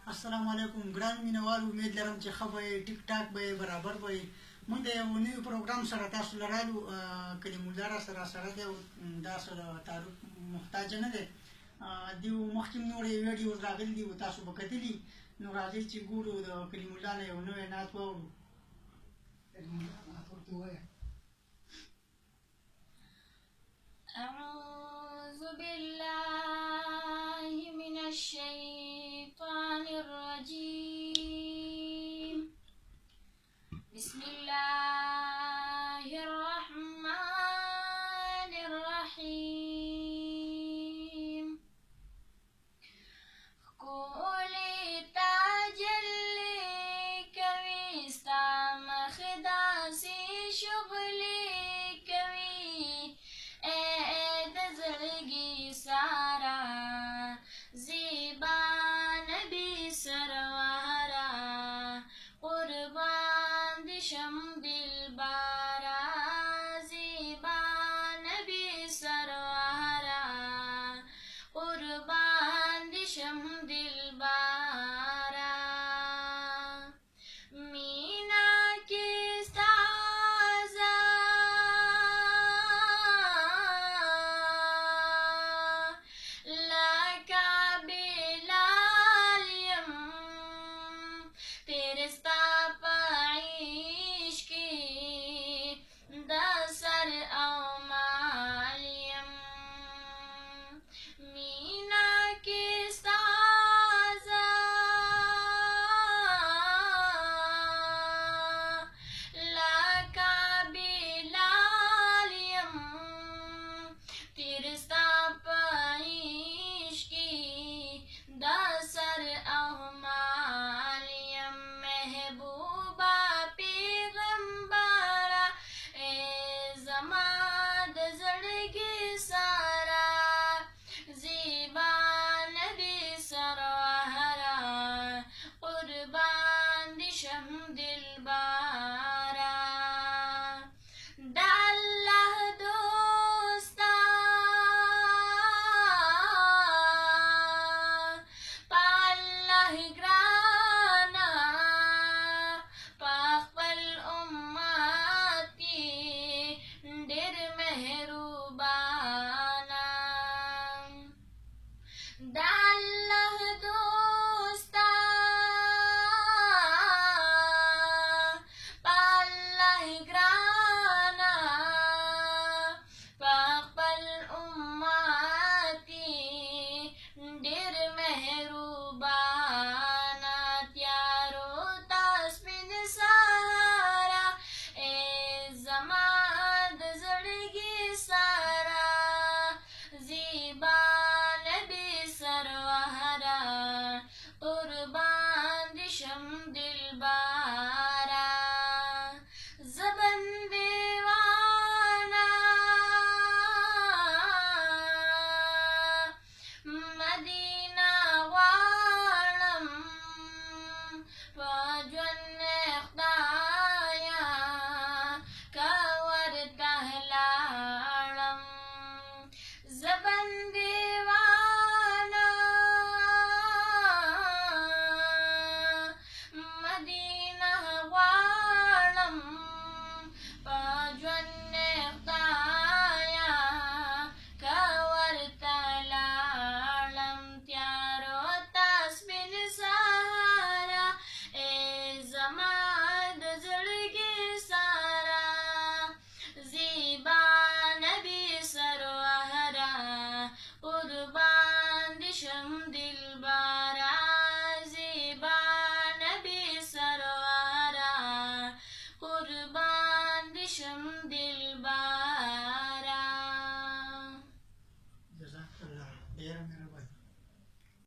السلام علیکم ګران مینوال، امید لرم چې ښه به یې، ټیک ټاک به یې، برابر به یې. موږ د یو نوي پروګرام سره تاسو له رالو. کلیم الله راسره سره دی او داسې د تعارف محتاج نه دی. دیو مخکې نورې ویډیوز راغلي دي او تاسو به کتلي. نو راځئ چې ګورو د کلیم الله نه یو نوی نعت واورو. کلیم الله نعت ورته ووایه. أعوذ بالله من الشيطان الرجيم. بسم الله الرحمن الرحيم. کولی تاجلی کوي ستا مخ داسې شغلې سارا زیبا نبی سروارا قربان دشم دلبارا زیبا نبی سروارا قربان دشم دلبارا مینا کی قربان دشم دلبارا